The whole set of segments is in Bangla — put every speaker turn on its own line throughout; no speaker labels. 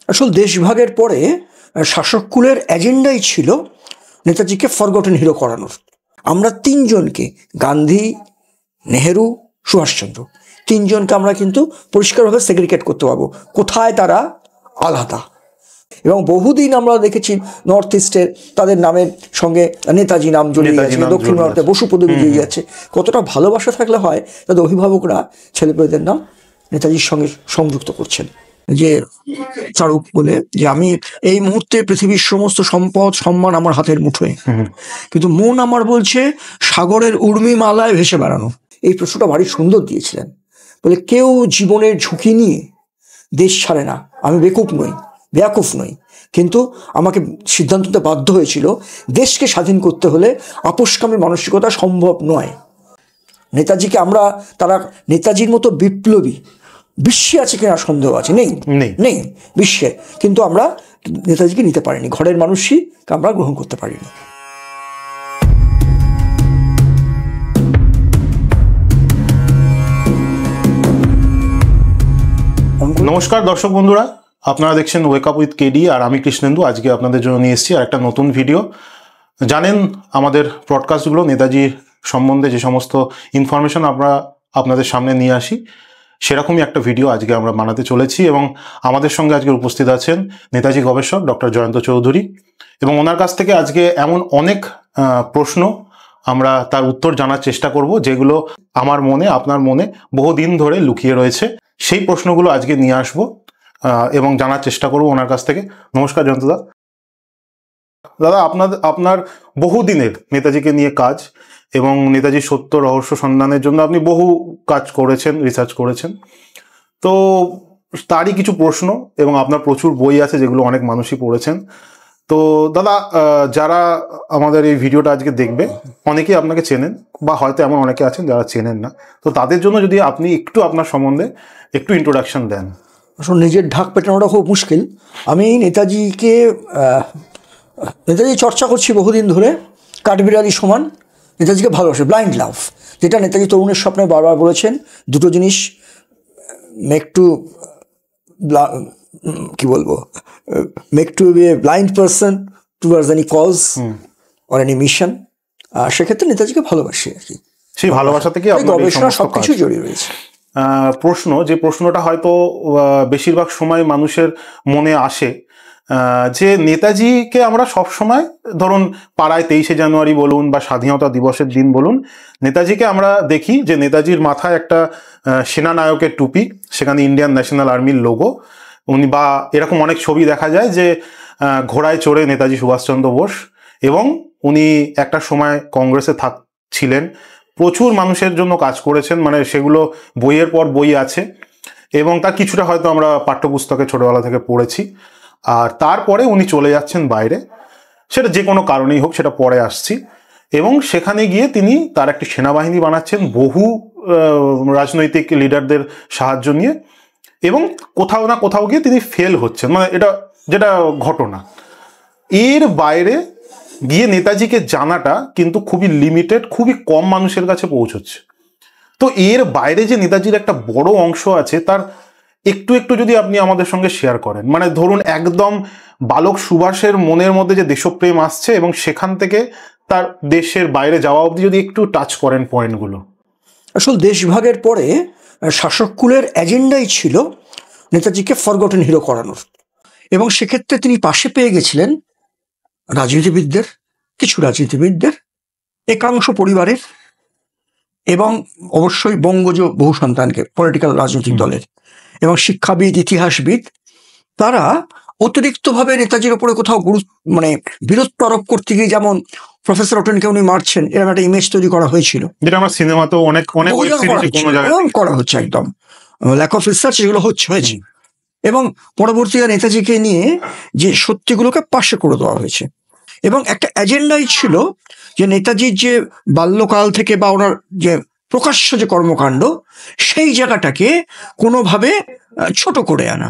আসল দেশভাগের পরে শাসককুলের এজেন্ডাই ছিল নেতাজিকে ফরগটেন হিরো করানোর। আমরা তিনজনকে, গান্ধী, নেহেরু, সুভাষচন্দ্র, তিনজনকে আমরা কিন্তু পরিষ্কারভাবে সেগ্রিগেট করতে পারবো কোথায় তারা আলাদা। এবং বহুদিন আমরা দেখেছি নর্থ ইস্টের তাদের নামের সঙ্গে নেতাজি নাম জড়িয়ে যাচ্ছে, দক্ষিণ ভারতে বসু পদবী জড়িয়ে যাচ্ছে। কতটা ভালোবাসা থাকলে হয় তাদের অভিভাবকরা ছেলেপেলেদের নাম নেতাজির সঙ্গে সংযুক্ত করছেন। যে চারুক বলে যে আমি এই মুহূর্তে পৃথিবীর সমস্ত সম্পদ সম্মান আমার হাতের মুঠোয়, কিন্তু মন আমার বলছে সাগরের উর্মিমালায় ভেসে বেড়ানো। এই প্রশ্নটা ভারী সুন্দর দিয়েছিলেন। বলে কেউ জীবনের ঝুঁকি নিয়ে দেশ ছাড়ে না, আমি বেয়াকুফ নই, কিন্তু আমাকে সিদ্ধান্ত নিতে বাধ্য হয়েছিল দেশকে স্বাধীন করতে হলে আপোষকামী মানসিকতা সম্ভব নয়। নেতাজিকে আমরা, তারা নেতাজির মতো বিপ্লবী বিশ্বে আছে কিনা সন্দেহ আছে, নেই বিশ্বে, কিন্তু আমরা নেতাজিকে নিতে পারিনি, ঘরের মানুষই আমরা গ্রহণ করতে পারিনি।
নমস্কার দর্শক বন্ধুরা, আপনারা দেখছেন ওয়েক আপ উইথ কেডি, আর আমি কৃষ্ণেন্দু। আজকে আপনাদের জন্য নিয়ে এসেছি আর একটা নতুন ভিডিও। জানেন আমাদের ব্রডকাস্টগুলো নেতাজির সম্বন্ধে যে সমস্ত ইনফরমেশন আমরা আপনাদের সামনে নিয়ে আসি, সেরকমই একটা ভিডিও আজকে আমরা বানাতে চলেছি। এবং আমাদের সঙ্গে আজকে উপস্থিত আছেন নেতাজি গবেষক ডক্টর জয়ন্ত চৌধুরী, এবং ওনার কাছ থেকে আজকে এমন অনেক প্রশ্ন আমরা তার উত্তর জানার চেষ্টা করব যেগুলো আমার মনে, আপনার মনে বহুদিন ধরে লুকিয়ে রয়েছে। সেই প্রশ্নগুলো আজকে নিয়ে আসবো এবং জানার চেষ্টা করবো ওনার কাছ থেকে। নমস্কার জয়ন্ত দাদা, আপনার বহুদিনের নেতাজিকে নিয়ে কাজ এবং নেতাজির সত্য রহস্য সন্ধানের জন্য আপনি বহু কাজ করেছেন, রিসার্চ করেছেন। তো তারই কিছু প্রশ্ন, এবং আপনার প্রচুর বই আছে যেগুলো অনেক মানুষই পড়েছেন। তো দাদা, যারা আমাদের এই ভিডিওটা আজকে দেখবে অনেকেই আপনাকে চেনেন, বা হয়তো এমন অনেকে আছেন যারা চেনেন না। তো তাদের জন্য যদি আপনি একটু আপনার সম্বন্ধে একটু ইন্ট্রোডাকশন দেন।
আসলে নিজের ঢাক পেটানোটা খুব মুশকিল। আমি নেতাজি চর্চা করছি বহুদিন ধরে, কাঠবিড়ালি সমান নেতাজিকে ভালোবাসে, ব্লাইন্ড লাভ, যেটা নেতাজি তরুণের স্বপ্নে বারবার বলেছেন। দুটো জিনিস make to be a blind person towards any cause or any mission. সেক্ষেত্রে নেতাজিকে ভালোবাসি আর কি।
সেই ভালোবাসা থেকে
গবেষণা সবকিছু জড়িয়ে রয়েছে।
প্রশ্নটা হয়তো বেশিরভাগ সময় মানুষের মনে আসে, যে নেতাজিকে আমরা সব সময়, ধরুন পাড়ায় 23শে জানুয়ারি বলুন বা স্বাধীনতা দিবসের দিন বলুন, নেতাজিকে আমরা দেখি যে নেতাজির মাথায় একটা সেনানায়কের টুপি, সেখানে ইন্ডিয়ান ন্যাশনাল আর্মির লোগো, উনি, বা এরকম অনেক ছবি দেখা যায় যে ঘোড়ায় চড়ে নেতাজি সুভাষচন্দ্র বোস, এবং উনি একটা সময় কংগ্রেসে ছিলেন, প্রচুর মানুষের জন্য কাজ করেছেন, মানে সেগুলো বইয়ের পর বই আছে, এবং তার কিছুটা হয়তো আমরা পাঠ্যপুস্তকে ছোটবেলা থেকে পড়েছি। আর তারপরে উনি চলে যাচ্ছেন বাইরে, সেটা যে কোনো কারণেই হোক, সেটা পরে আসছি, এবং সেখানে গিয়ে তিনি তার একটি সেনাবাহিনী বানাচ্ছেন বহু রাজনৈতিক লিডারদের সাহায্য নিয়ে, এবং কোথাও না কোথাও গিয়ে তিনি ফেল হচ্ছেন, মানে এটা যেটা ঘটনা। এর বাইরে গিয়ে নেতাজিকে জানাটা কিন্তু খুবই লিমিটেড, খুবই কম মানুষের কাছে পৌঁছচ্ছে। তো এর বাইরে যে নেতাজির একটা বড় অংশ আছে, তার একটু যদি আপনি আমাদের সঙ্গে শেয়ার করেন, মানে ধরুন একদম বালক সুভাষের মনের মধ্যে যে দেশপ্রেম আসছে, এবং সেখান থেকে তার দেশের বাইরে যাওয়া অবধি যদি একটু টাচ করেন পয়েন্টগুলো।
আসল দেশভাগের পরে শাসককুলের এজেন্ডাই ছিল নেতাজিকে ফরগটেন হিরো করানোর, এবং সেক্ষেত্রে তিনি পাশে পেয়ে গেছিলেন কিছু রাজনীতিবিদদের, একাংশ পরিবারের, এবং অবশ্যই বঙ্গজ বহু সন্তানকে, পলিটিক্যাল রাজনৈতিক দলের, এবং শিক্ষাবিদ, ইতিহাসবিদ। তারা অতিরিক্তভাবে নেতাজির উপরে কোথাও বীরত্ব আরোপ করতে গিয়ে, যেমন প্রফেসর ওটেনকে উনি মারছেন, এরকম একটা ইমেজ তৈরি করা হয়েছিল,
যেটা আমরা সিনেমাতেও অনেক
করা হচ্ছে, একদম ল্যাক অফ রিসার্চ এগুলো হয়েছে। এবং পরবর্তীকালে নেতাজিকে নিয়ে যে সত্যিগুলোকে পাশে করে দেওয়া হয়েছে, এবং একটা এজেন্ডাই ছিল যে নেতাজির যে বাল্যকাল থেকে বা ওনার যে প্রকাশ্য যে কর্মকাণ্ড, সেই জায়গাটাকে কোনোভাবে ছোট করে আনা।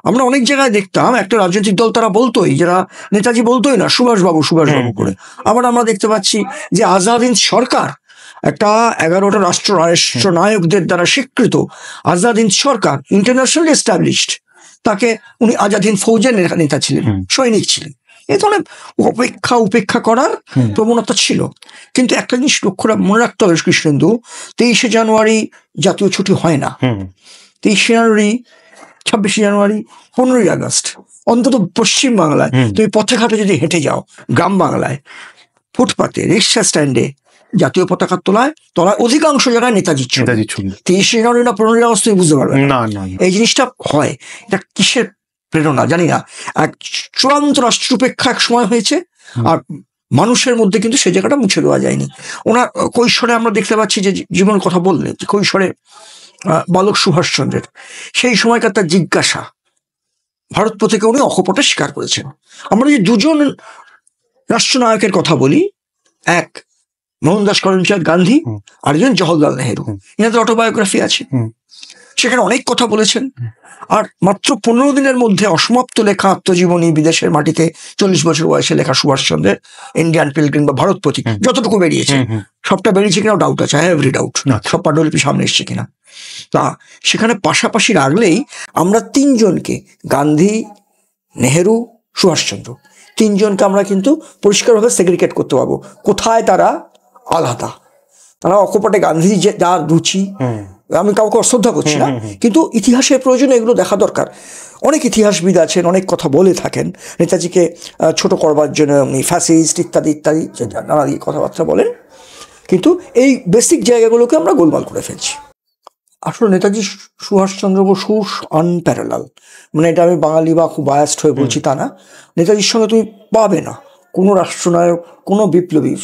আমরা অনেক জায়গায় দেখতাম একটা রাজনৈতিক দল তারা বলতোই, যারা নেতাজি বলতোই না সুভাষবাবু করে। আবার আমরা দেখতে পাচ্ছি যে আজাদ হিন্দ সরকার, একটা 11টা রাষ্ট্রনায়কদের দ্বারা স্বীকৃত আজাদ হিন্দ সরকার, ইন্টারন্যাশনাল এস্টাবলিশড, তাকে উনি আজাদ হিন্দ ফৌজের নেতা ছিলেন, সৈনিক ছিলেন। এই ধরনের উপেক্ষা করার প্রবণতা ছিল। কিন্তু একটা জিনিস মনে রাখতে হবে কৃষ্ণেন্দু, 23শে জানুয়ারি জাতীয় ছুটি হয় না। 23শে জানুয়ারি, 26শে জানুয়ারি, 15ই আগস্ট, অন্তত পশ্চিম বাংলায় তুমি পথে ঘাটে যদি হেঁটে যাও, গ্রাম বাংলায় ফুটপাতে, রিক্সা স্ট্যান্ডে জাতীয় পতাকা তলায় অধিকাংশ জায়গায় নেতাজির ছবি। 23শে জানুয়ারি না 15ই আগস্ট তুমি বুঝতে পারবে না। এই জিনিসটা হয়, এটা কিসের প্রেরণা জানি না। এক চূড়ান্ত রাষ্ট্রপেক্ষা এক সময় হয়েছে, আর মানুষের মধ্যে কিন্তু সে জায়গাটা মুছে দেওয়া যায়নি। ওনার কৈশোরে আমরা দেখতে পাচ্ছি যে জীবন কথা বললেন, কৈশোরে বালক সুভাষচন্দ্রের সেই সময়কার তার জিজ্ঞাসা, ভারত পথেকে উনি অকপটে স্বীকার করেছেন। আমরা যে দুজন রাষ্ট্রনায়কের কথা বলি, এক মোহনদাস করমচাঁদ গান্ধী, আরেকজন জওহরলাল নেহেরু, এনাদের অটোবায়োগ্রাফি আছে, সেখানে অনেক কথা বলেছেন। আর মাত্র 15 দিনের মধ্যে অসমাপ্ত লেখা আত্মজীবনী, বিদেশের মাটিতে 40 বছর বয়সে লেখা সুভাষচন্দ্রের ইন্ডিয়ান পিলগ্রিম বা ভারত প্রতীক, যতটুকু বেরিয়েছে, সবটা বেরিয়েছে কিনা ডাউট আছে, এভরি ডাউট, সব পাণ্ডুলিপি সামনে এসছে কিনা। তা সেখানে পাশাপাশি রাখলেই আমরা তিনজনকে, গান্ধী, নেহেরু, সুভাষচন্দ্র, তিনজনকে আমরা কিন্তু পরিষ্কারভাবে সেগ্রিগেট করতে পারবো কোথায় তারা আলাদা। তারা অকপটে গান্ধীজি যে যার রুচি, আমি কাউকে অশ্রদ্ধা করছি না, কিন্তু ইতিহাসের প্রয়োজনে এগুলো দেখা দরকার। অনেক ইতিহাসবিদ আছেন, অনেক কথা বলে থাকেন নেতাজিকে ছোট করবার জন্য, উনি ফ্যাসিস্ট ইত্যাদি ইত্যাদি নানা কথাবার্তা বলেন, কিন্তু এই বেসিক জায়গাগুলোকে আমরা গোলমাল করে ফেলছি। আসলে নেতাজি সুভাষচন্দ্র বসু আনপ্যারালাল, মানে এটা আমি বাঙালি বা খুব বায়াস্ট হয়ে বলছি তা না। নেতাজির সঙ্গে তুমি পাবে না কোনো রাষ্ট্রনায়ক, কোনো বিপ্লবী,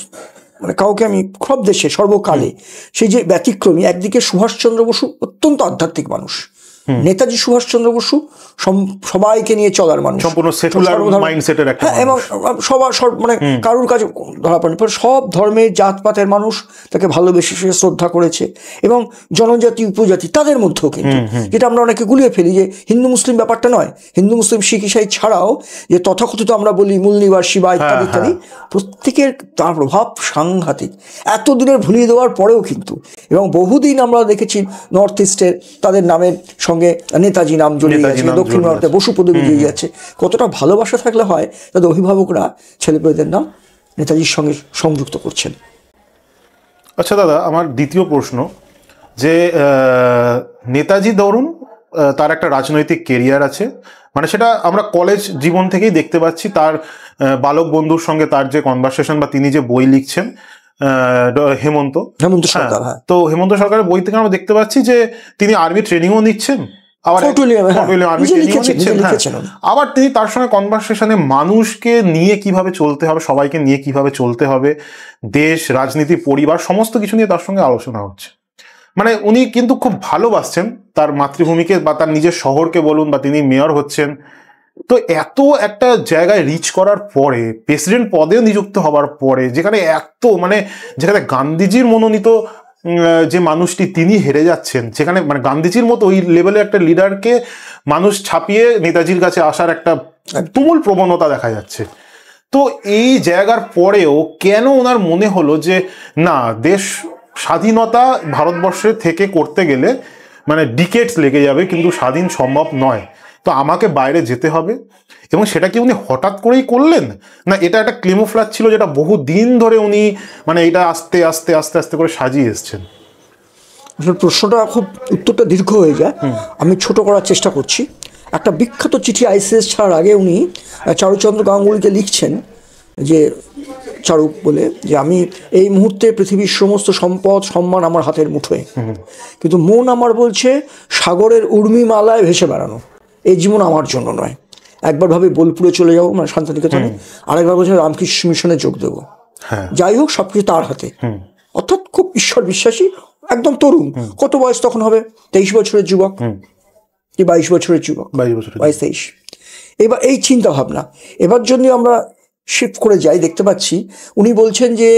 মানে কাউকে আমি সব দেশে সর্বকালে সেই যে ব্যতিক্রমী। একদিকে সুভাষচন্দ্র বসু অত্যন্ত আধ্যাত্মিক মানুষ, নেতাজি সুভাষচন্দ্র বসু সবাইকে নিয়ে চলার মানুষ,
সম্পূর্ণ সেকুলার মাইন্ডসেটের একটা,
এবং সবার মানে কারুর কাছে ধরা পড়েনি, সব ধর্মের জাতপাতের মানুষ তাকে ভালোবেসে শ্রদ্ধা করেছে, এবং জনজাতি উপজাতি তাদের মধ্যেও কিন্তু, যেটা আমরা অনেকে গুলিয়ে ফেলি যে হিন্দু মুসলিম ব্যাপারটা নয়, হিন্দু মুসলিম শিখ ইসাই ছাড়াও যে তথাকথিত আমরা বলি মূলনিবাস শিবা ইত্যাদি ইত্যাদি, প্রত্যেকের তার প্রভাব সাংঘাতিক, এতদিনের ভুলিয়ে দেওয়ার পরেও কিন্তু। এবং বহুদিন আমরা দেখেছি নর্থ ইস্টের তাদের নামের সঙ্গে নেতাজি নাম জড়িয়ে যাচ্ছে, দক্ষিণ ভারতে বসু পদবী জড়িয়ে যাচ্ছে। কতটা ভালোবাসা থাকলে হয় তাদের অভিভাবকরা ছেলেমেয়েদের নাম নেতাজির সঙ্গে সংযুক্ত করছেন।
আচ্ছা দাদা, আমার দ্বিতীয় প্রশ্ন, যে নেতাজি ধরুন তার একটা রাজনৈতিক কেরিয়ার আছে, মানে সেটা আমরা কলেজ জীবন থেকেই দেখতে পাচ্ছি, তার বালক বন্ধুর সঙ্গে তার যে কনভারসেশন বা তিনি যে বই লিখছেন, হেমন্ত সরকার, তো হেমন্ত সরকারের বই থেকে আমরা দেখতে পাচ্ছি যে তিনি আর্মি ট্রেনিংও নিচ্ছেন, আবার আবার তিনি তার সঙ্গে কনভারসেশনে মানুষকে নিয়ে কিভাবে চলতে হবে, সবাইকে নিয়ে কিভাবে চলতে হবে, দেশ, রাজনীতি, পরিবার, সমস্ত কিছু নিয়ে তার সঙ্গে আলোচনা হচ্ছে। মানে উনি কিন্তু খুব ভালোবাসছেন তার মাতৃভূমিকে বা তার নিজের শহরকে বলুন, বা তিনি মেয়র হচ্ছেন। তো এত একটা জায়গায় রিচ করার পরে, প্রেসিডেন্ট পদে নিযুক্ত হবার পরে, যেখানে যেখানে গান্ধীজির মনোনীত যে মানুষটি তিনি হেরে যাচ্ছেন, সেখানে মানে গান্ধীজির মতো ওই লেভেলের একটা লিডারকে মানুষ ছাপিয়ে নেতাজির কাছে আসার একটা তুমুল প্রবণতা দেখা যাচ্ছে। তো এই জায়গার পরেও কেন ওনার মনে হলো যে না, দেশ স্বাধীনতা ভারতবর্ষে থেকে করতে গেলে মানে ডিকেডস লেগে যাবে, কিন্তু স্বাধীন সম্ভব নয়, তো আমাকে বাইরে যেতে হবে? এবং সেটা কি উনি হঠাৎ করেই করলেন, না এটা একটা ক্লেমোফ্লাজ ছিল যেটা বহু দিন ধরে উনি মানে এটা আস্তে আস্তে আস্তে আস্তে করে সাজিয়ে এসছেন?
প্রশ্নটা খুব, উত্তরটা দীর্ঘ হয়ে যায়, আমি ছোট করার চেষ্টা করছি। একটা বিখ্যাত চিঠি আইসিএস ছাড়ার আগে উনি চারুচন্দ্র গাঙ্গুলিকে লিখছেন যে, চারুক বলে, যে আমি এই মুহূর্তে পৃথিবীর সমস্ত সম্পদ সম্মান আমার হাতের মুঠোয়, কিন্তু মন আমার বলছে সাগরের উর্মিমালায় ভেসে বেড়ানো, এই জীবন আমার জন্য নয়। একবার ভাবে বোলপুরে চলে যাবো, মানে শান্তিনিকেতনে, আরেকবার বলছে রামকৃষ্ণ মিশনে যোগ দেবো, যাই হোক সবকিছু তার হাতে। অর্থাৎ খুব ঈশ্বর বিশ্বাসী, একদম তরুণ, কত বয়স তখন হবে, 23 বছরের যুবক কি 22 বছরের যুবক, 22-23। এবার এই চিন্তা ভাবনা, এবার জন্য আমরা শিফট করে যাই, দেখতে পাচ্ছি উনি বলছেন যে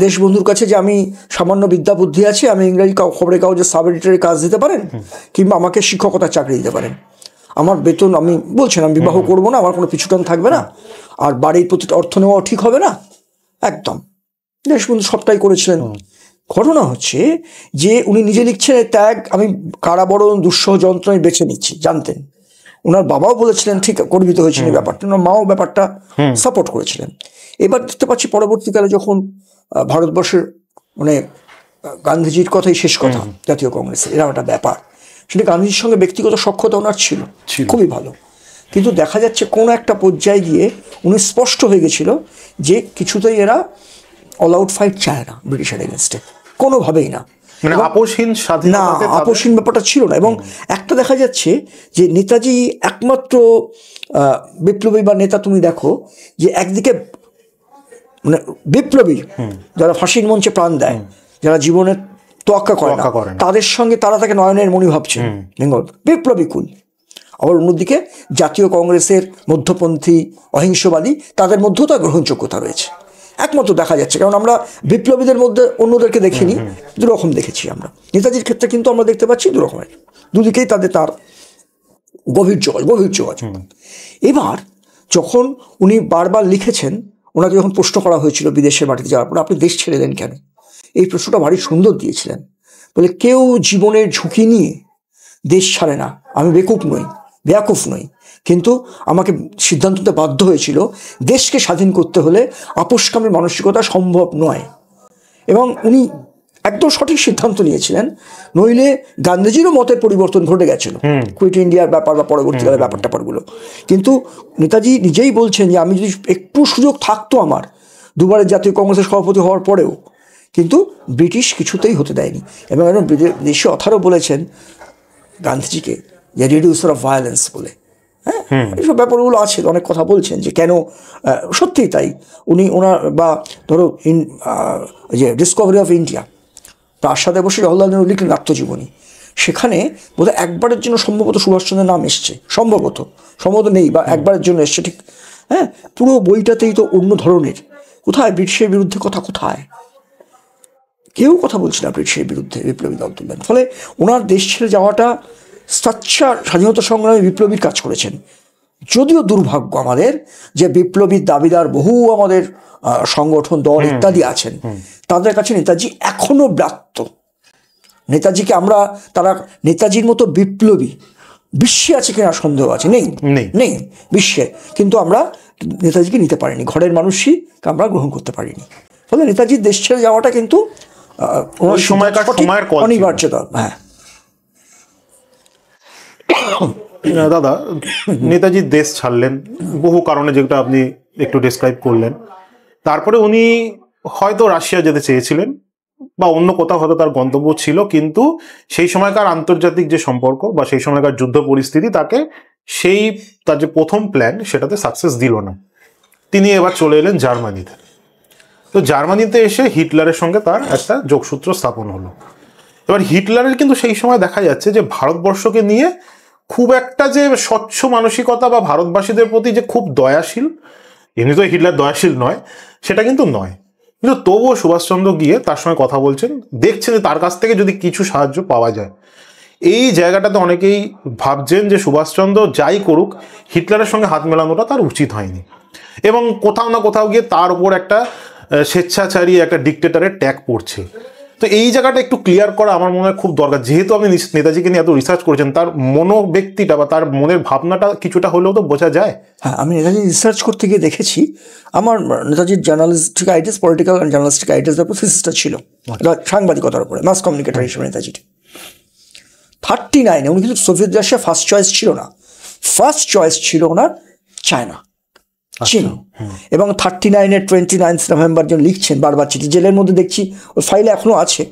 দেশবন্ধুর কাছে যে আমি সামান্য বিদ্যা বুদ্ধি আছে, আমি ইংরেজি খবরের কাগজে সাব এডিটরের কাজ দিতে পারেন, কিংবা আমাকে শিক্ষকতার চাকরি দিতে পারেন, আমার বেতন, আমি বলছেন আমি বিবাহ করবো না, আমার কোনো পিছুটান থাকবে না, আর বাড়ির প্রতি অর্থ নেওয়াও ঠিক হবে না, একদম। দেশবন্ধু সবটাই করেছিলেন। ঘটনা হচ্ছে যে উনি নিজে লিখছেন ত্যাগ, আমি কারাবরণ দুঃসহ যন্ত্রণায় বেছে নিচ্ছি, জানতেন ওনার বাবাও বলেছিলেন, ঠিক গর্বিত হয়েছিলেন ব্যাপারটা, ওনার মাও ব্যাপারটা সাপোর্ট করেছিলেন। এবার দেখতে পাচ্ছি পরবর্তীকালে যখন ভারতবর্ষের মানে গান্ধীজির কথাই শেষ কথা জাতীয় কংগ্রেসের, এরকম একটা ব্যাপার, সেটা গান্ধীজির সঙ্গে ব্যক্তিগত সখ্যতা ওনার ছিল খুবই ভালো, কিন্তু দেখা যাচ্ছে কোনো একটা পর্যায়ে গিয়ে উনি স্পষ্ট হয়ে গেছিল যে কিছুতেই এরা অল আউট ফাইট চায় না ব্রিটিশের এগেনস্টে, কোনোভাবেই না,
মানে আপোষহীন
না, আপোষহীন ব্যাপারটা ছিল না। এবং একটা দেখা যাচ্ছে যে নেতাজি একমাত্র বিপ্লবী বা নেতা, তুমি দেখো যে একদিকে মানে বিপ্লবী যারা ফাঁসির মঞ্চে প্রাণ দেয়, যারা জীবনের তোয়াক্কা করে না, তাদের সঙ্গে তারা তাকে নয়নের মণি ভাবছেন, বেঙ্গল বিপ্লবী কুল। আবার অন্যদিকে জাতীয় কংগ্রেসের মধ্যপন্থী অহিংসবাদী, তাদের মধ্যেও তার গ্রহণযোগ্যতা রয়েছে, একমাত্র দেখা যাচ্ছে। কারণ আমরা বিপ্লবীদের মধ্যে অন্যদেরকে দেখিনি, দুরকম দেখেছি আমরা। নেতাজির ক্ষেত্রে কিন্তু আমরা দেখতে পাচ্ছি দুরকমের, দুদিকেই তার গভীর যোগাযোগ। এবার যখন উনি বারবার লিখেছেন, ওনাকে যখন প্রশ্ন করা হয়েছিল বিদেশের মাটিতে যাওয়ার পর, আপনি দেশ ছেড়ে দেন কেন, এই প্রশ্নটা ভারী সুন্দর দিয়েছিলেন, বলে কেউ জীবনের ঝুঁকি নিয়ে দেশ ছাড়ে না, আমি বেয়াকুফ নই, কিন্তু আমাকে সিদ্ধান্ত নিতে বাধ্য হয়েছিল, দেশকে স্বাধীন করতে হলে আপোষকামী মানসিকতা সম্ভব নয়। এবং উনি একদম সঠিক সিদ্ধান্ত নিয়েছিলেন, নইলে গান্ধীজিরও মতের পরিবর্তন ঘটে গেছিল কুইট ইন্ডিয়ার ব্যাপার বা পরবর্তীকালে ব্যাপারগুলো। কিন্তু নেতাজি নিজেই বলছেন যে আমি যদি একটু সুযোগ থাকতো আমার, দুবারের জাতীয় কংগ্রেসের সভাপতি হওয়ার পরেও, কিন্তু ব্রিটিশ কিছুতেই হতে দেয়নি। এবং একজন বিদেশি অথারও বলেছেন গান্ধীজিকে যে রিডিউসার অফ ভায়োলেন্স বলে, হ্যাঁ, এইসব ব্যাপারগুলো আছে, অনেক কথা বলছেন যে কেন, সত্যিই তাই। ওনার বা ধরো যে ডিসকভারি অফ ইন্ডিয়া, প্রাসাদে বসে জওহরলাল নেহরু লিখলেন আত্মজীবনী, সেখানে বোধহয় একবারের জন্য সম্ভবত সুভাষচন্দ্রের নাম এসছে, সম্ভবত নেই, বা একবারের জন্য এসছে, ঠিক, হ্যাঁ, পুরো বইটাতেই তো অন্য ধরনের, কোথায় ব্রিটিশের বিরুদ্ধে কথা, কোথায় কেউ কথা বলছে না ব্রিটিশের বিরুদ্ধে, বিপ্লবী দল তুললেন। ফলে ওনার দেশ ছেড়ে যাওয়াটা স্বাধীনতা সংগ্রামে বিপ্লবীর কাজ করেছেন। যদিও দুর্ভাগ্য আমাদের যে বিপ্লবীর দাবিদার বহু আমাদের সংগঠন, দল ইত্যাদি আছেন, তাদের কাছে নেতাজি এখনো ব্রাত্য। নেতাজিকে তারা নেতাজির মতো বিপ্লবী বিশ্বে আছে কিনা সন্দেহ আছে, নেই বিশ্বে, কিন্তু আমরা নেতাজিকে নিতে পারিনি, ঘরের মানুষই আমরা গ্রহণ করতে পারিনি। ফলে নেতাজির দেশ ছেড়ে যাওয়াটা কিন্তু অনিবার্যতা। হ্যাঁ
দাদা, নেতাজি দেশ ছাড়লেন বহু কারণে, যেটা আপনি একটু ডেসক্রাইব করলেন। তারপরে উনি হয়তো রাশিয়া যেতে চেয়েছিলেন বা অন্য কোথাও হয়তো তার গন্তব্য ছিল, কিন্তু সেই সময়কার আন্তর্জাতিক যে সম্পর্ক বা সেই সময়কার যুদ্ধ পরিস্থিতি তাকে তার যে প্রথম প্ল্যান সেটাতে সাকসেস দিল না। তিনি এবার চলে এলেন জার্মানিতে। তো জার্মানিতে এসে হিটলারের সঙ্গে তার একটা যোগসূত্র স্থাপন হলো। এবার হিটলারের কিন্তু সেই সময় দেখা যাচ্ছে যে ভারতবর্ষকে নিয়ে খুব একটা যে স্বচ্ছ মানসিকতা বা ভারতবাসীদের প্রতি যে খুব দয়াশীল, এমনি তো হিটলার দয়াশীল নয়, সেটা কিন্তু নয়। কিন্তু তবুও সুভাষচন্দ্র গিয়ে তার সঙ্গে কথা বলছেন, দেখছেন যে তার কাছ থেকে যদি কিছু সাহায্য পাওয়া যায়। এই জায়গাটাতে অনেকেই ভাবছেন যে সুভাষচন্দ্র যাই করুক, হিটলারের সঙ্গে হাত মেলানোটা তার উচিত হয়নি, এবং কোথাও না কোথাও গিয়ে তার উপর একটা স্বেচ্ছাচারী, একটা ডিক্টেটরের ট্যাগ পড়ছে। তো এই জায়গাটা একটু ক্লিয়ার করা আমার মনে হয় খুব দরকার। যেহেতু আপনি নেতাজিকে নিয়ে এত রিসার্চ করেছেন, তার মনোব্যক্তিটা বা তার মনের ভাবনাটা কিছুটা হলেও তো বোঝা যায়।
হ্যাঁ, আমি নেতাজি রিসার্চ করতে গিয়ে দেখেছি, আমার নেতাজির journalistic ideas, political and journalistic আইডিয়াসের উপর থিসিসটা ছিল, সাংবাদিকতার উপরে, মাস কমিউনিকেটর হিসেবে নেতাজির। 39-এ উনি কিন্তু সোভিয়েত রাশিয়া ফার্স্ট চয়েস ছিল না, ফার্স্ট চয়েস ছিল ওনার চায়না, চীন। এবং 39-এর 29 নভেম্বর যখন লিখছেন বারবার চিঠি, জেলের মধ্যে দেখছি ওই ফাইলে এখনও আছে,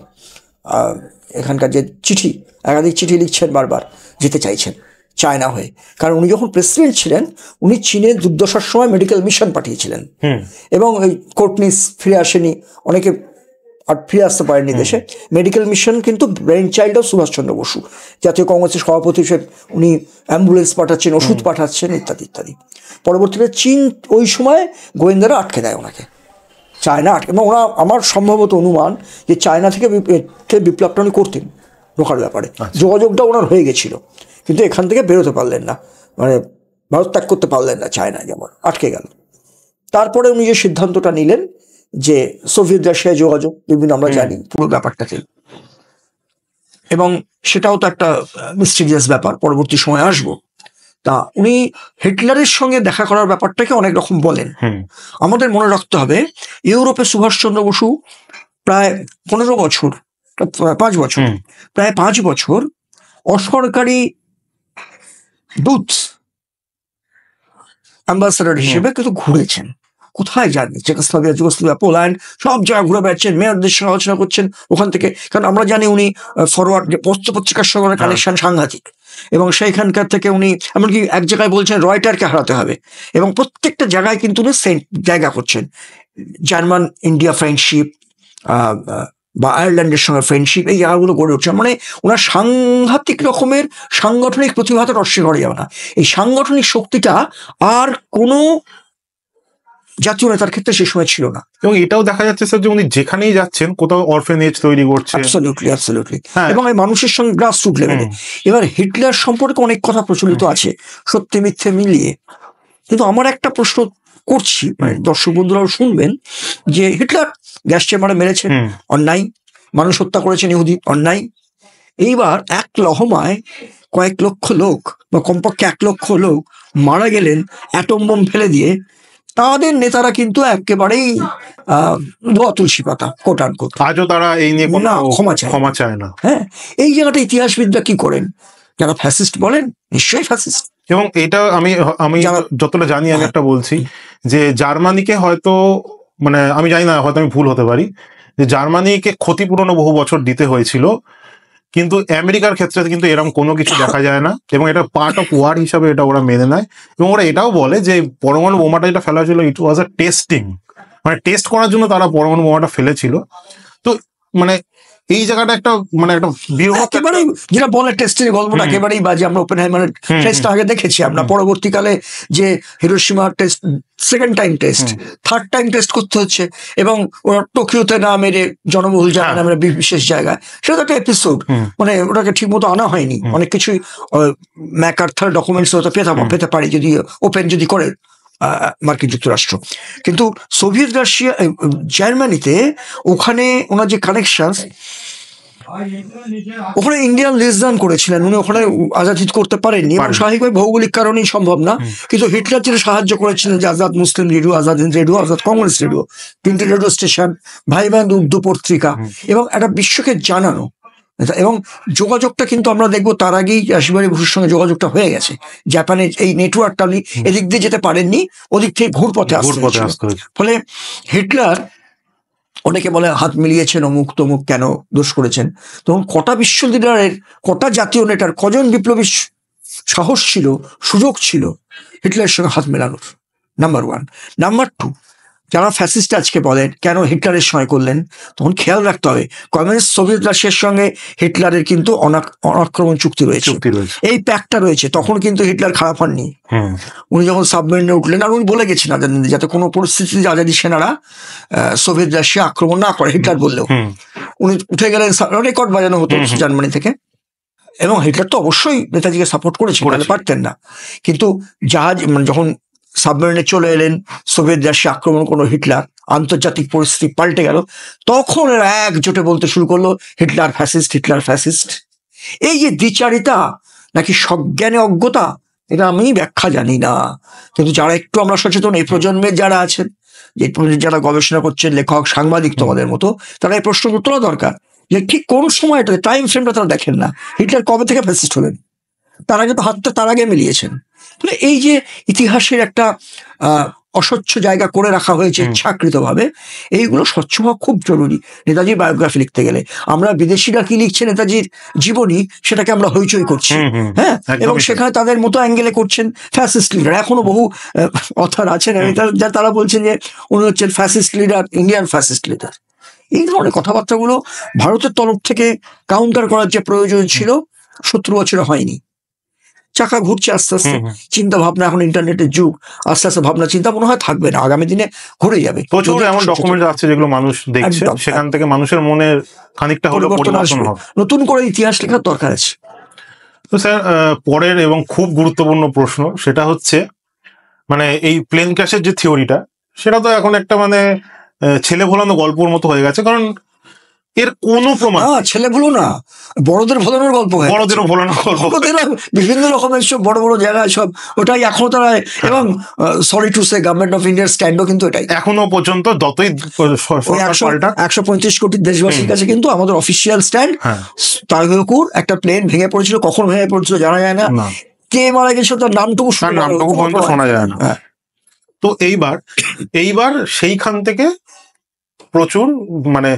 এখানকার যে চিঠি, একাধিক চিঠি লিখছেন, বারবার যেতে চাইছেন চায়না হয়ে। কারণ উনি যখন প্রেসিডেন্ট ছিলেন, উনি চীনের দুর্দশার সময় মেডিকেল মিশন পাঠিয়েছিলেন, এবং ওই কোর্টনিস ফিরে আসেনি, অনেকে আর ফিরে আসতে পারেননি দেশে। মেডিকেল মিশন কিন্তু brain child of Subhash Chandra Bose, জাতীয় কংগ্রেসের সভাপতি হিসেবে উনি অ্যাম্বুলেন্স পাঠাচ্ছেন, ওষুধ পাঠাচ্ছেন, ইত্যাদি ইত্যাদি। পরবর্তীতে চীন ওই সময় গোয়েন্দারা আটকে দেয় ওনাকে, চায়না আটকে, এবং ওরা, আমার সম্ভবত অনুমান যে চায়না থেকে বিপ্লবটা উনি করতেন ঢোকার ব্যাপারে, যোগাযোগটা ওনার হয়ে গেছিল, কিন্তু এখান থেকে বেরোতে পারলেন না, মানে ভারত ত্যাগ করতে পারলেন না, চায়না যেমন আটকে গেল। তারপরে উনি যে সিদ্ধান্তটা নিলেন যে সোভিয়েত রাশিয়ায় যোগাযোগ, বিভিন্ন আমরা জানি পুরো ব্যাপারটাকে, এবং সেটাও তো একটা মিস্টিরিয়াস ব্যাপার, পরবর্তী সময় আসবো। তা উনি হিটলারের সঙ্গে দেখা করার ব্যাপারটাকে অনেক রকম বলেন। আমাদের মনে রাখতে হবে ইউরোপে সুভাষচন্দ্র বসু প্রায় 15 বছর, 5 বছর, প্রায় 5 বছর অসরকারি দূত অ্যাম্বাসাডার হিসেবে কিন্তু ঘুরেছেন। কোথায় যাননি? চেকোস্লোভাকিয়া, যুগোস্লোভিয়া, পোল্যান্ড, সব জায়গায় ঘুরে বেড়াচ্ছেন, মেয়রদের সঙ্গে আলোচনা করছেন ওখান থেকে। কারণ আমরা জানি উনি ফরওয়ার্ড পত্রিকার সঙ্গে কানেকশন সাংঘাতিক, এবং সেইখানকার থেকে উনি এমনকি এক জায়গায় বলছেন রয়টারকে হারাতে হবে, এবং প্রত্যেকটা জায়গায় কিন্তু উনি জায়গা করছেন। জার্মান ইন্ডিয়া ফ্রেন্ডশিপ বা আয়ারল্যান্ডের সঙ্গে ফ্রেন্ডশিপ, এই জায়গাগুলো গড়ে উঠছে। মানে ওনার সাংঘাতিক রকমের সাংগঠনিক প্রতিভাতে অস্বীকার করা যাবে না। এই সাংগঠনিক শক্তিটা আর কোনো জাতীয় নেতার ক্ষেত্রে সে সময় ছিল না।
এবং এটাও দেখা যাচ্ছে স্যার যে উনি যেখানেই যাচ্ছেন কোথাও অরফেনেজ তৈরি করছে।
অ্যাবসলিউটলি। এবং এই মানুষের সঙ্গে গ্রাসরুট লেভেলে। এবার হিটলার সম্পর্কে অনেক কথা প্রচলিত আছে সত্যি মিথ্যে মিলিয়ে, কিন্তু আমার একটা প্রশ্ন করছি, মানে দর্শক বন্ধুরাও শুনবেন, যে হিটলার গ্যাস চেম্বারে মেরেছেন, অন্যায়। মানুষ হত্যা করেছেন ইহুদি, অন্যায়। এইবার এক লহমায় কয়েক লক্ষ লোক বা কমপক্ষে 1 লক্ষ লোক মারা গেলেন অ্যাটম বোম ফেলে দিয়ে। তাদের নেতারা কিন্তু একেবারেই ধোয়া তুলসী পাতা, কোটান কোট।
আজও তারা এই নিয়ে ক্ষমা চায় না।
হ্যাঁ, এই জায়গাটা ইতিহাসবিদরা কি করেন? যারা ফ্যাসিস্ট বলেন, নিশ্চয়ই ফ্যাসিস্ট।
এবং এটা আমি যতটা জানি, আমি একটা বলছি যে জার্মানিকে হয়তো, মানে আমি জানি না, হয়তো আমি ভুল হতে পারি, যে জার্মানিকে ক্ষতিপূরণও বহু বছর দিতে হয়েছিল, কিন্তু আমেরিকার ক্ষেত্রে কিন্তু এরকম কোনো কিছু দেখা যায় না, এবং এটা পার্ট অফ ওয়ার হিসাবে এটা ওরা মেনে নেয়। এবং ওরা এটাও বলে যে পরমাণু বোমাটা যেটা ফেলা হয়েছিল, ইট ওয়াজ আ টেস্টিং, মানে টেস্ট করার জন্য তারা পরমাণু বোমাটা ফেলেছিল। তো মানে এই জায়গাটা একটা, মানে একটা
একেবারেই যেটা বলে টেস্টের গল্পটা একেবারেই বাজে। আমরা ওপেনহাইমারের টেস্ট আগে দেখেছি, আমরা পরবর্তীকালে যে Hiroshima test, second time test, third time test করতে হচ্ছে, এবং ওরা টোকিওতে না মেরে জনবহুল জায়গা না মেরে বিশেষ জায়গায়, সেটা তো একটা এপিসোড। মানে ওটাকে ঠিক মতো আনা হয়নি। অনেক কিছুই ম্যাকার্থার ডকুমেন্টস হয়তো পেতে পারে যদি ওপেন যদি করে মার্কিন যুক্তরাষ্ট্র। কিন্তু সোভিয়েত রাশিয়া, জার্মানিতে ওখানে ওনার যে কানেকশন, ওখানে ইন্ডিয়ান লেসদান করেছিলেন উনি, ওখানে আজাদ করতে পারেননি, এবং স্বাভাবিকভাবে ভৌগোলিক কারণেই সম্ভব না। কিন্তু হিটলার যেটা সাহায্য করেছিলেন যে Azad Muslim radio, Azad Hind radio, Azad Congress radio, 3টে রেডিও স্টেশন, ভাই বোন উর্দু পত্রিকা, এবং একটা বিশ্বকে জানানো। এবং যোগাযোগটা কিন্তু আমরা দেখবো তার আগেই রাশিবাড়ি বসুর সঙ্গে যোগাযোগটা হয়ে গেছে। জাপানের এই নেটওয়ার্কটা উনি এদিক দিয়ে যেতে পারেননি, ওদিক থেকে ঘুরপথে আসতে হয়েছিল। ফলে হিটলার, অনেকে বলে হাত মিলিয়েছেন অমুক তমুক, কেন দোষ করেছেন, তখন কটা বিশ্ব লিডারের, কটা জাতীয় নেতার, কজন বিপ্লবী সাহস ছিল, সুযোগ ছিল হিটলারের সঙ্গে হাত মেলানোর? নাম্বার 1। নাম্বার 2, যারা ফ্যাসিস্ট আজকে বলেন কেন হিটলারের সঙ্গে করলেন, তখন খেয়াল রাখতে হবে কমিউনিস্ট সোভিয়েত রাশিয়ার সঙ্গে হিটলারের কিন্তু অনাক্রমণ চুক্তি রয়েছে, এই প্যাকটা রয়েছে। তখন কিন্তু হিটলার খারাপ হননি। উনি যখন সাবমেরিনে উঠলেন, আর উনি বলে গেছেন যাতে কোনো পরিস্থিতিতে আজাদি সেনারা সোভিয়েত রাশিয়া আক্রমণ না করে, হিটলার বললেও উনি উঠে গেলেন, রেকর্ড বাজানো হতো জার্মানি থেকে। এবং হিটলার তো অবশ্যই নেতাজিকে সাপোর্ট করেছে, পারতেন না। কিন্তু জাহাজ যখন সাবমেরিনে চলে এলেন, সোভিয়েত রাশিয়া আক্রমণ করলো, হিটলার, আন্তর্জাতিক পরিস্থিতি পাল্টে গেল, তখন এরা একজোটে বলতে শুরু করলো হিটলার ফ্যাসিস্ট, হিটলার ফ্যাসিস্ট। এই যে দ্বিচারিতা নাকি সজ্ঞানে অজ্ঞতা, এটা আমি ব্যাখ্যা জানি না। কিন্তু যারা একটু আমরা সচেতন, এই প্রজন্মের যারা আছেন, যে যারা গবেষণা করছেন, লেখক, সাংবাদিক তোমাদের মতো, তারা এই প্রশ্ন উত্তর দরকার যে ঠিক কোন সময়টা, টাইম ফ্রেমটা তারা দেখেন না। হিটলার কবে থেকে ফ্যাসিস্ট হলেন? তার আগে তো হাতটা তার আগে মিলিয়েছেন। এই যে ইতিহাসের একটা অস্বচ্ছ জায়গা করে রাখা হয়েছে ইচ্ছাকৃতভাবে, এইগুলো স্বচ্ছ হওয়া খুব জরুরি। নেতাজির বায়োগ্রাফি লিখতে গেলে আমরা বিদেশিরা কি লিখছে নেতাজির জীবনী, সেটাকে আমরা হইচই করছি, হ্যাঁ, এবং সেখানে তাদের মতো অ্যাঙ্গেলে করছেন ফ্যাসিস্ট লিডার। এখনো বহু অথর আছেন তারা বলছেন যে উনি হচ্ছেন fascist leader, Indian fascist leader. এই ধরনের কথাবার্তাগুলো ভারতের তরফ থেকে কাউন্টার করার যে প্রয়োজন ছিল 70 বছরে হয়নি। চাকা ঘুরছে আস্তে আস্তে, চিন্তা ভাবনা, এখন ইন্টারনেটের যুগ, আস্তে আস্তে ভাবনা চিন্তা মনে হয় থাকবে না, আগামী দিনে ঘুরে যাবে।
প্রচুর এমন ডকুমেন্ট আছে যেগুলো মানুষ দেখছে, সেখান থেকে মানুষের মনে খানিকটা হলেও পরিবর্তন হবে,
নতুন করে ইতিহাস লেখার দরকার আছে।
তো স্যার, পরের এবং খুব গুরুত্বপূর্ণ প্রশ্ন, সেটা হচ্ছে মানে এই প্লেন ক্র্যাশের যে থিওরিটা, সেটা তো এখন একটা মানে ছেলে ভোলানো গল্পর মতো হয়ে গেছে। কারণ এর কোনো প্রমাণ,
ছেলে ভুলো না, বড়দের ভোলানোর গল্প,
বড়দেরও ভোলানোর গল্প,
বিভিন্ন রকমের সব বড় বড় জায়গায় সব ওটাই এখনো তারা। এবং sorry to say government of ইন্ডিয়ার স্ট্যান্ডও কিন্তু এটাই
এখনো পর্যন্ত, যতই
135 কোটি দেশবাসীর কাছে কিন্তু আমাদের অফিসিয়াল স্ট্যান্ড। তারকুর একটা প্লেন ভেঙে পড়েছিল, কখন ভেঙে পড়েছিল জানা যায় না, কে মারা গেছিল তার নামটুকু
পর্যন্ত শোনা যায় না। তো এইবার সেইখান থেকে প্রচুর মানে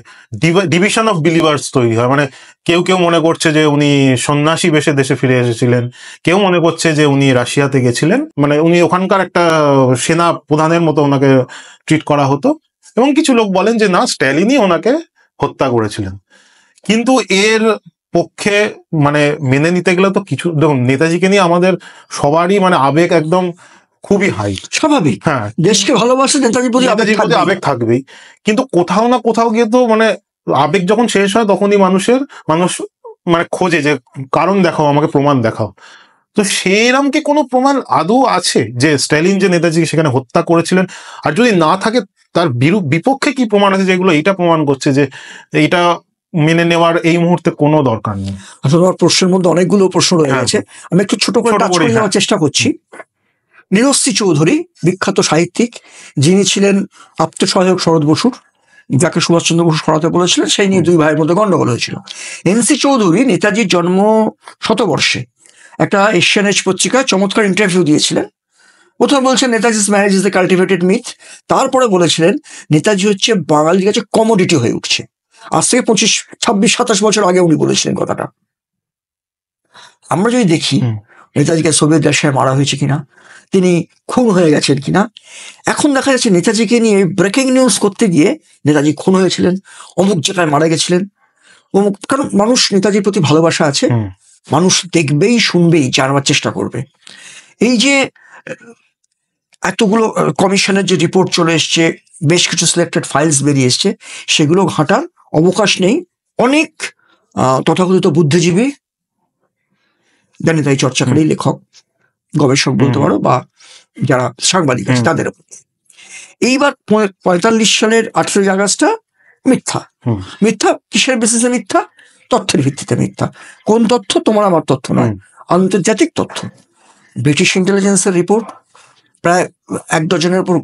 ডিভিশন অফ বিলিভার্স তৈরি হয়। মানে কেউ কেউ মনে করছে যে উনি সন্ন্যাসী বেশে দেশে ফিরে এসেছিলেন, কেউ মনে করছে যে উনি রাশিয়াতে গেছিলেন, মানে উনি ওখানকার একটা সেনা প্রধানের মতো ওনাকে ট্রিট করা হতো। এবং কিছু লোক বলেন যে না, স্ট্যালিনই ওনাকে হত্যা করেছিলেন। কিন্তু এর পক্ষে মানে মেনে নিতে গেলে তো কিছু, দেখুন নেতাজিকে নিয়ে আমাদের সবারই মানে আবেগ একদম খুবই হাই, স্বাভাবিক। হ্যাঁ, দেশকে ভালোবাসে, নেতাজির প্রতি আবেগ থাকবেই। কিন্তু কোথাও না কোথাও গিয়ে তো মানে আবেগ যখন শেষ হয় তখনই মানুষ মানে খোঁজে যে কারণ দেখাও, আমাকে প্রমাণ দেখাও। তো সেইরকম কি কোনো প্রমাণ আদৌ আছে যে স্ট্যালিন যে নেতাজিকে সেখানে হত্যা করেছিলেন? আর যদি না থাকে তার বিপক্ষে কি প্রমাণ আছে যেগুলো এটা প্রমাণ করছে যে এটা মেনে নেওয়ার এই মুহূর্তে কোনো দরকার নেই? আসলে প্রশ্নের মধ্যে অনেকগুলো প্রশ্ন রয়ে গেছে, আমি একটু ছোট করে নেওয়ার চেষ্টা করছি। নিরস্তি চৌধুরী, বিখ্যাত সাহিত্যিক, যিনি ছিলেন আত্মসহায়ক শরৎ বসুর, যাকে সুভাষচন্দ্র বসু সরাতে বলেছিলেন, সেই নিয়ে দুই ভাইয়ের মধ্যে গন্ডগোল হয়েছিল। এনসি চৌধুরী নেতাজির জন্ম শতবর্ষে একটা এশিয়ান এজ পত্রিকায় চমৎকার ইন্টারভিউ দিয়েছিলেন। প্রথমে বলছেন Netaji's marriage is the cultivated myth, তারপরে বলেছিলেন নেতাজি হচ্ছে বাঙালির কাছে কমোডিটি হয়ে উঠছে। আজ থেকে 25, 26, 27 বছর আগে উনি বলেছিলেন কথাটা। আমরা যদি দেখি নেতাজিকে সোভিয়েত রাশিয়ায় মারা হয়েছে কিনা, তিনি খুন হয়ে গেছেন কিনা, এখন দেখা যাচ্ছে নেতাজিকে নিয়ে ব্রেকিং নিউজ করতে গিয়ে নেতাজি খুন হয়েছিলেন, অমুক জায়গায় মারা গেছিলেন, অমুক। কারণ মানুষ নেতাজির প্রতি ভালোবাসা আছে, মানুষ দেখবেই শুনবেই জানবার চেষ্টা করবে। এই যে এতগুলো কমিশনের যে রিপোর্ট চলে এসছে, বেশ কিছু সিলেক্টেড ফাইলস বেরিয়ে এসছে, সেগুলো ঘাঁটার অবকাশ নেই। অনেক তথাকথিত বুদ্ধিজীবী, জানি তাই চর্চাকারী, লেখক, গবেষক বলতে পারো, বা যারা সাংবাদিক আছে তাদের। এইবার 45 সালের 18 আগস্টটা মিথ্যা। মিথ্যা কিসের বেসিসে মিথ্যা? তথ্যের ভিত্তিতে মিথ্যা। কোন তথ্য? তোমার আমার তথ্য নয়, আন্তর্জাতিক তথ্য। ব্রিটিশ ইন্টেলিজেন্সের রিপোর্ট, প্রায় 1 ডজনের উপর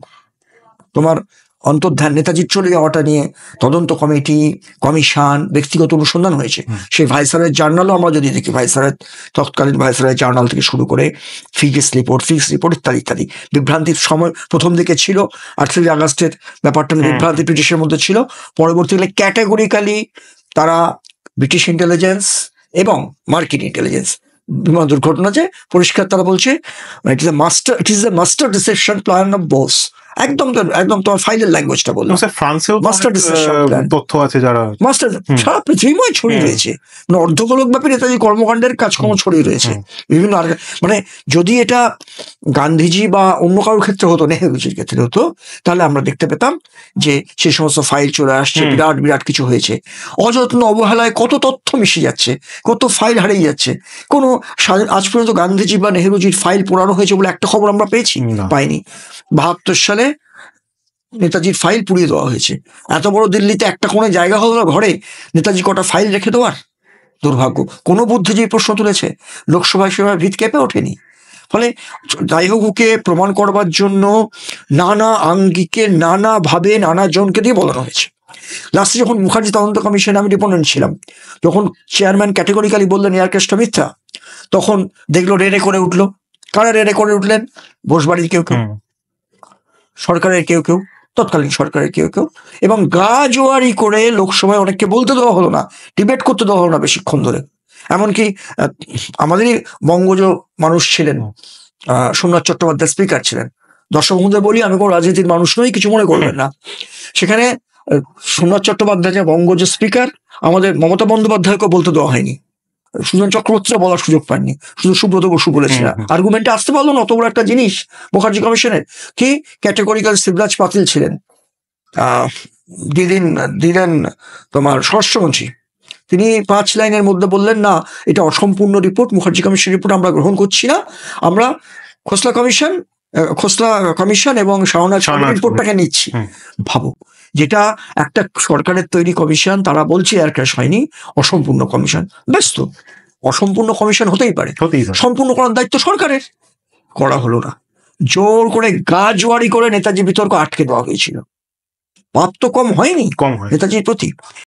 তোমার অন্তর্ধান নেতাজির চলে যাওয়াটা নিয়ে তদন্ত কমিটি, কমিশন, ব্যক্তিগত অনুসন্ধান হয়েছে। সেই ভাইসরয়ের জার্নালও আমরা যদি দেখি, ভাইসরয়ের তৎকালীন ভাইসরয়ের জার্নাল থেকে শুরু করে ফিক্স রিপোর্ট ইত্যাদি ইত্যাদি। বিভ্রান্তির সময় প্রথম দিকে ছিল, 18 আগস্টের ব্যাপারটা বিভ্রান্তি ব্রিটিশের মধ্যে ছিল। পরবর্তীকালে ক্যাটেগরিক্যালি তারা ব্রিটিশ ইন্টেলিজেন্স এবং মার্কিন ইন্টেলিজেন্স, বিমান দুর্ঘটনা যে পরিষ্কার তারা বলছে it is a master deception plan of Bose. একদম একদম তোমার ফাইলের ল্যাঙ্গুয়েজটা বললাম। ফ্রান্সেও মাস্টার ডিসেপশন প্ল্যান, তথ্য আছে যারা মাস্টার সারা পৃথিবীময় ছড়িয়ে রয়েছে। মানে অর্ধগোলক ব্যাপী নেতাজি কর্মকাণ্ডের কাজকর্ম ছড়িয়ে রয়েছে বিভিন্ন। মানে যদি এটা গান্ধীজি বা অন্য কারোর ক্ষেত্রে হতো, নেহেরুজির ক্ষেত্রে হতো, তাহলে আমরা দেখতে পেতাম যে সেই সমস্ত ফাইল চলে আসছে, বিরাট বিরাট কিছু হয়েছে। অযত্ন অবহেলায় কত তথ্য মিশে যাচ্ছে, কত ফাইল হারিয়ে যাচ্ছে। কোনো আজ পর্যন্ত গান্ধীজি বা নেহেরুজির ফাইল পোড়ানো হয়েছে বলে একটা খবর আমরা পেয়েছি? পাইনি। 72 সালে নেতাজির ফাইল পুড়িয়ে দেওয়া হয়েছে। এত বড় দিল্লিতে একটা কোনো জায়গা হলো না ঘরে নেতাজি কটা ফাইল রেখে দেওয়ার? দুর্ভাগ্য। কোনো বুদ্ধিজীবী প্রশ্ন তুলেছে? লোকসভায় সেভাবে ভিত কেঁপে ওঠেনি। ফলে যাই হোক, ওকে প্রমাণ করবার জন্য নানা আঙ্গিকে, নানাভাবে, নানা জনকে দিয়ে বলানো হয়েছে। লাস্টে যখন মুখার্জি তদন্ত কমিশনে আমি ডিপেন্ডেন্ট ছিলাম, যখন চেয়ারম্যান ক্যাটেগরিক্যালি বললেন এয়ার কেসটা মিথ্যা, তখন দেখলো রেড়ে করে উঠলো। কারা রেড়ে করে উঠলেন? বোসবাড়ির কেউ কেউ, সরকারের কেউ কেউ, তৎকালীন সরকারের কেউ কেউ, এবং গা জোয়ারি করে লোকসভায় অনেককে বলতে দেওয়া হলো না, ডিবেট করতে দেওয়া হলো না বেশিক্ষণ ধরে। এমনকি আমাদেরই বঙ্গজ মানুষ ছিলেন, সোমনাথ চট্টোপাধ্যায় স্পিকার ছিলেন। দর্শক বন্ধুদের বলি, আমি কোনো রাজনীতির মানুষ নই, কিছু মনে করবেন না। সেখানে সোমনাথ চট্টোপাধ্যায় যে বঙ্গজ স্পিকার, আমাদের মমতা বন্দ্যোপাধ্যায়কে বলতে দেওয়া হয়নি, সুজন চক্রবর্তীরা বলার সুযোগ পাননি, শুধু সুব্রত বসু বলেছিলেন। আর্গুমেন্টে আসতে পারলো না, অত বড় একটা জিনিস। মুখার্জি কমিশনের কি ক্যাটেগরিক্যাল শিবরাজ পাতিল ছিলেন, দিলেন তোমার স্বরাষ্ট্রমন্ত্রী, তিনি 5 লাইনের মধ্যে বললেন না, এটা অসম্পূর্ণ রিপোর্ট, মুখার্জি কমিশন রিপোর্ট আমরা গ্রহণ করছি না, আমরা খোসলা কমিশন এবং শাহনাজ রিপোর্টটাকে নিচ্ছি। ভাবো,
যেটা একটা সরকারের তৈরি কমিশন, তারা বলছে এয়ার ক্র্যাশ হয়নি, অসম্পূর্ণ কমিশন। বেশ, তো অসম্পূর্ণ কমিশন হতেই পারে, সম্পূর্ণ করার দায়িত্ব সরকারের, করা হলো না। জোর করে গাজওয়ারি করে নেতাজি বিতর্ক আটকে দেওয়া হয়েছিল। পাপ তো কম হয়নি নেতাজির প্রতি।